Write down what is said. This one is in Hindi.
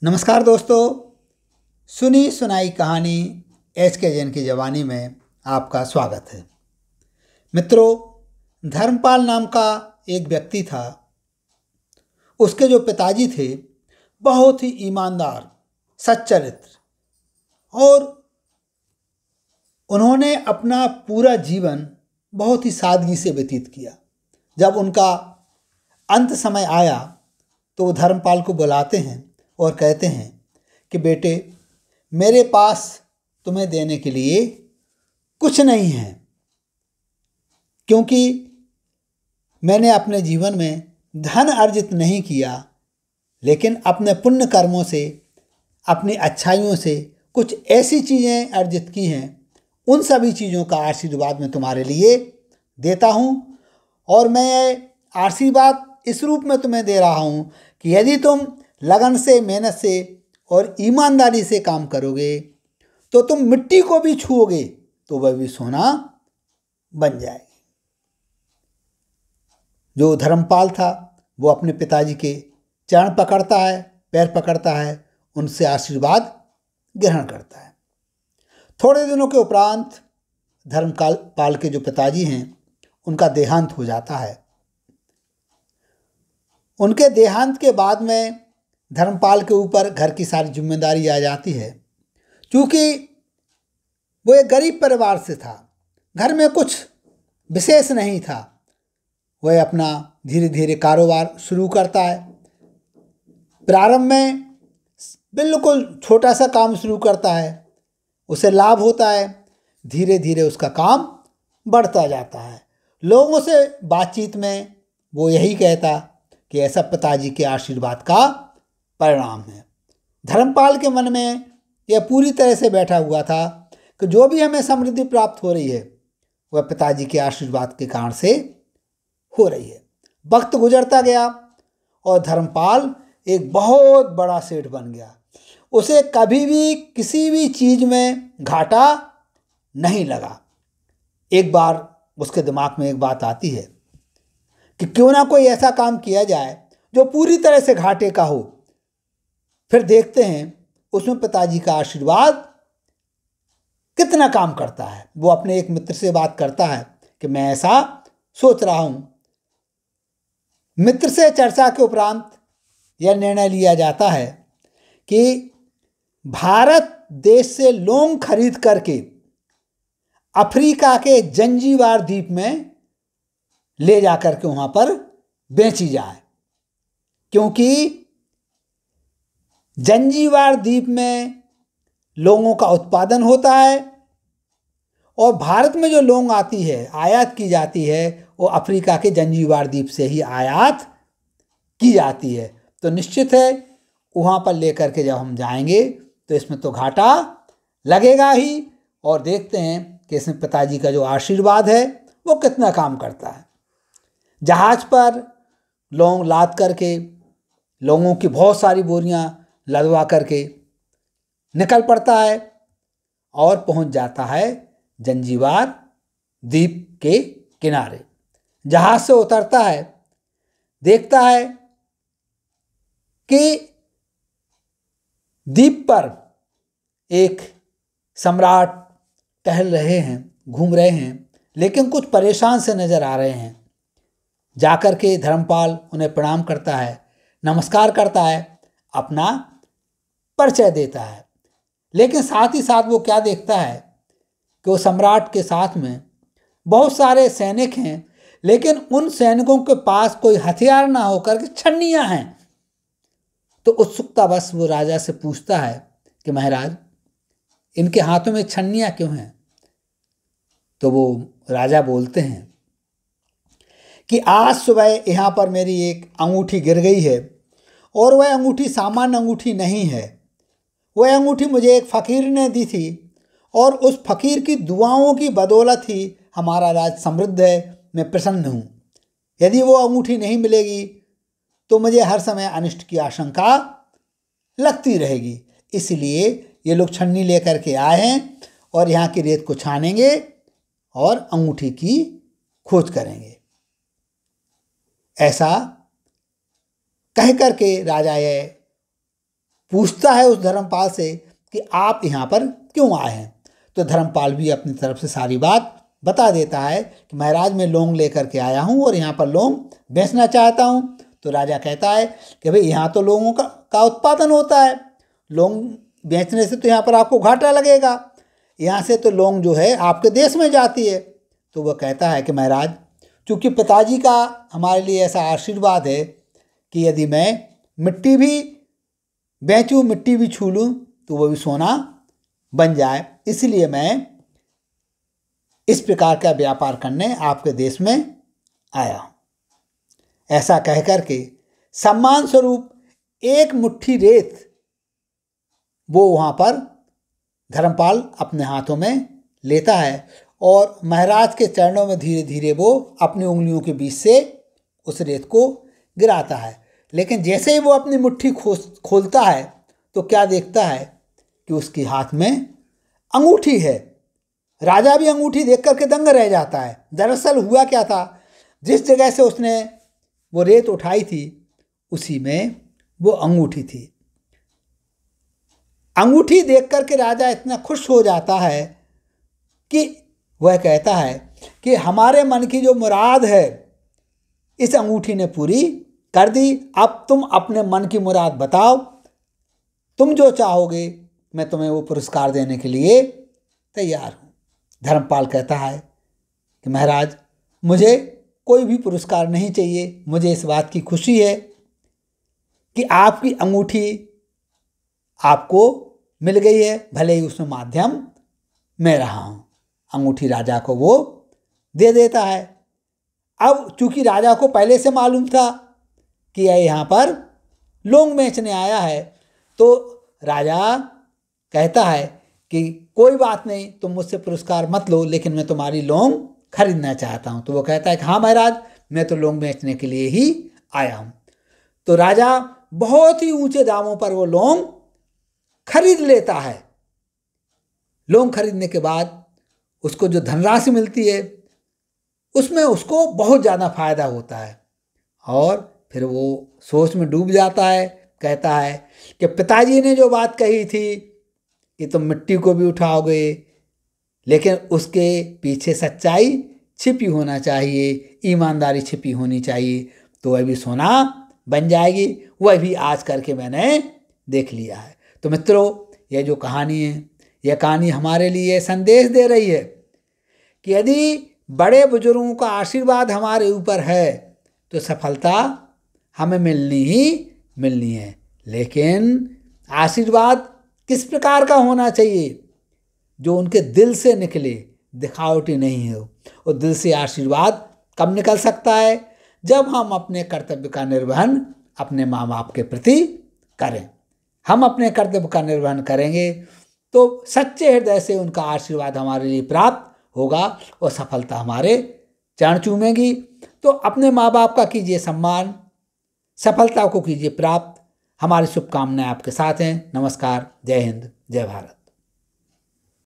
नमस्कार दोस्तों, सुनी सुनाई कहानी एच.के. जैन की जवानी में आपका स्वागत है। मित्रों, धर्मपाल नाम का एक व्यक्ति था। उसके जो पिताजी थे बहुत ही ईमानदार, सच्चरित्र और उन्होंने अपना पूरा जीवन बहुत ही सादगी से व्यतीत किया। जब उनका अंत समय आया तो वो धर्मपाल को बुलाते हैं और कहते हैं कि बेटे, मेरे पास तुम्हें देने के लिए कुछ नहीं है, क्योंकि मैंने अपने जीवन में धन अर्जित नहीं किया, लेकिन अपने पुण्य कर्मों से, अपनी अच्छाइयों से कुछ ऐसी चीज़ें अर्जित की हैं। उन सभी चीज़ों का आशीर्वाद मैं तुम्हारे लिए देता हूँ, और मैं आशीर्वाद इस रूप में तुम्हें दे रहा हूँ कि यदि तुम लगन से, मेहनत से और ईमानदारी से काम करोगे तो तुम मिट्टी को भी छुओगे तो वह भी सोना बन जाएगी। जो धर्मपाल था वो अपने पिताजी के चरण पकड़ता है, पैर पकड़ता है, उनसे आशीर्वाद ग्रहण करता है। थोड़े दिनों के उपरांत धर्मपाल के जो पिताजी हैं उनका देहांत हो जाता है। उनके देहांत के बाद में धर्मपाल के ऊपर घर की सारी जिम्मेदारी आ जाती है। क्योंकि वो एक गरीब परिवार से था, घर में कुछ विशेष नहीं था। वह अपना धीरे धीरे कारोबार शुरू करता है। प्रारंभ में बिल्कुल छोटा सा काम शुरू करता है, उसे लाभ होता है। धीरे धीरे उसका काम बढ़ता जाता है। लोगों से बातचीत में वो यही कहता कि ऐसा पिताजी के आशीर्वाद का परिणाम है। धर्मपाल के मन में यह पूरी तरह से बैठा हुआ था कि जो भी हमें समृद्धि प्राप्त हो रही है वह पिताजी के आशीर्वाद के कारण से हो रही है। वक्त गुजरता गया और धर्मपाल एक बहुत बड़ा सेठ बन गया। उसे कभी भी किसी भी चीज़ में घाटा नहीं लगा। एक बार उसके दिमाग में एक बात आती है कि क्यों ना कोई ऐसा काम किया जाए जो पूरी तरह से घाटे का हो। फिर देखते हैं उसमें पिताजी का आशीर्वाद कितना काम करता है। वो अपने एक मित्र से बात करता है कि मैं ऐसा सोच रहा हूँ। मित्र से चर्चा के उपरांत यह निर्णय लिया जाता है कि भारत देश से लौंग खरीद करके अफ्रीका के जंजीबार द्वीप में ले जाकर के वहाँ पर बेची जाए, क्योंकि जंजीबार द्वीप में लौंगों का उत्पादन होता है और भारत में जो लौंग आती है, आयात की जाती है, वो अफ्रीका के जंजीबार द्वीप से ही आयात की जाती है। तो निश्चित है वहाँ पर लेकर के जब हम जाएंगे तो इसमें तो घाटा लगेगा ही। और देखते हैं कि इसमें पिताजी का जो आशीर्वाद है वो कितना काम करता है। जहाज पर लौंग लाद करके, लौंगों की बहुत सारी बोरियां लदवा करके निकल पड़ता है और पहुंच जाता है जंजीबार द्वीप के किनारे। जहाज से उतरता है, देखता है कि द्वीप पर एक सम्राट टहल रहे हैं, घूम रहे हैं, लेकिन कुछ परेशान से नजर आ रहे हैं। जाकर के धर्मपाल उन्हें प्रणाम करता है, नमस्कार करता है, अपना परिचय देता है। लेकिन साथ ही साथ वो क्या देखता है कि वो सम्राट के साथ में बहुत सारे सैनिक हैं, लेकिन उन सैनिकों के पास कोई हथियार ना होकर के छन्नियाँ हैं। तो उत्सुकतावश वो राजा से पूछता है कि महाराज, इनके हाथों में छन्नियाँ क्यों हैं? तो वो राजा बोलते हैं कि आज सुबह यहाँ पर मेरी एक अंगूठी गिर गई है, और वह अंगूठी सामान्य अंगूठी नहीं है। वह अंगूठी मुझे एक फ़कीर ने दी थी, और उस फ़कीर की दुआओं की बदौलत ही हमारा राज समृद्ध है। मैं प्रसन्न हूँ। यदि वो अंगूठी नहीं मिलेगी तो मुझे हर समय अनिष्ट की आशंका लगती रहेगी। इसलिए ये लोग छन्नी लेकर के आए हैं और यहाँ की रेत को छानेंगे और अंगूठी की खोज करेंगे। ऐसा कह करके राजा ये पूछता है उस धर्मपाल से कि आप यहाँ पर क्यों आए हैं। तो धर्मपाल भी अपनी तरफ से सारी बात बता देता है कि महाराज मैं लौंग लेकर के आया हूँ और यहाँ पर लौंग बेचना चाहता हूँ। तो राजा कहता है कि भाई यहाँ तो लौंगों का उत्पादन होता है, लौंग बेचने से तो यहाँ पर आपको घाटा लगेगा, यहाँ से तो लौंग जो है आपके देश में जाती है। तो वह कहता है कि महाराज चूँकि पिताजी का हमारे लिए ऐसा आशीर्वाद है कि यदि मैं मिट्टी भी बेचूँ, मिट्टी भी छू लूँ तो वह भी सोना बन जाए, इसलिए मैं इस प्रकार का व्यापार करने आपके देश में आया हूँ। ऐसा कह कर के सम्मान स्वरूप एक मुट्ठी रेत वो वहाँ पर धर्मपाल अपने हाथों में लेता है और महाराज के चरणों में धीरे धीरे वो अपनी उंगलियों के बीच से उस रेत को गिराता है। लेकिन जैसे ही वो अपनी मुट्ठी खोलता है तो क्या देखता है कि उसके हाथ में अंगूठी है। राजा भी अंगूठी देख करके दंग रह जाता है। दरअसल हुआ क्या था, जिस जगह से उसने वो रेत उठाई थी उसी में वो अंगूठी थी। अंगूठी देख करके राजा इतना खुश हो जाता है कि वह कहता है कि हमारे मन की जो मुराद है इस अंगूठी ने पूरी कर दी, अब तुम अपने मन की मुराद बताओ, तुम जो चाहोगे मैं तुम्हें वो पुरस्कार देने के लिए तैयार हूँ। धर्मपाल कहता है कि महाराज मुझे कोई भी पुरस्कार नहीं चाहिए, मुझे इस बात की खुशी है कि आपकी अंगूठी आपको मिल गई है, भले ही उसमें माध्यम मैं रहा हूँ। अंगूठी राजा को वो दे देता है। अब चूंकि राजा को पहले से मालूम था कि यह यहाँ पर लौंग बेचने आया है, तो राजा कहता है कि कोई बात नहीं, तुम मुझसे पुरस्कार मत लो, लेकिन मैं तुम्हारी लौंग खरीदना चाहता हूँ। तो वो कहता है कि हाँ महाराज, मैं तो लौंग बेचने के लिए ही आया हूँ। तो राजा बहुत ही ऊंचे दामों पर वो लौंग खरीद लेता है। लौंग खरीदने के बाद उसको जो धनराशि मिलती है उसमें उसको बहुत ज़्यादा फायदा होता है और फिर वो सोच में डूब जाता है। कहता है कि पिताजी ने जो बात कही थी कि तुम मिट्टी को भी उठाओगे, लेकिन उसके पीछे सच्चाई छिपी होना चाहिए, ईमानदारी छिपी होनी चाहिए, तो वह भी सोना बन जाएगी। वह भी आज करके मैंने देख लिया है। तो मित्रों, यह जो कहानी है, यह कहानी हमारे लिए संदेश दे रही है कि यदि बड़े बुजुर्गों का आशीर्वाद हमारे ऊपर है तो सफलता हमें मिलनी ही मिलनी है। लेकिन आशीर्वाद किस प्रकार का होना चाहिए? जो उनके दिल से निकले, दिखावटी नहीं हो। और दिल से आशीर्वाद कब निकल सकता है? जब हम अपने कर्तव्य का निर्वहन अपने माँ बाप के प्रति करें। हम अपने कर्तव्य का निर्वहन करेंगे तो सच्चे हृदय से उनका आशीर्वाद हमारे लिए प्राप्त होगा और सफलता हमारे चरण चूमेगी। तो अपने माँ बाप का कीजिए सम्मान, सफलता को कीजिए प्राप्त। हमारी शुभकामनाएं आपके साथ हैं। नमस्कार, जय हिंद, जय भारत।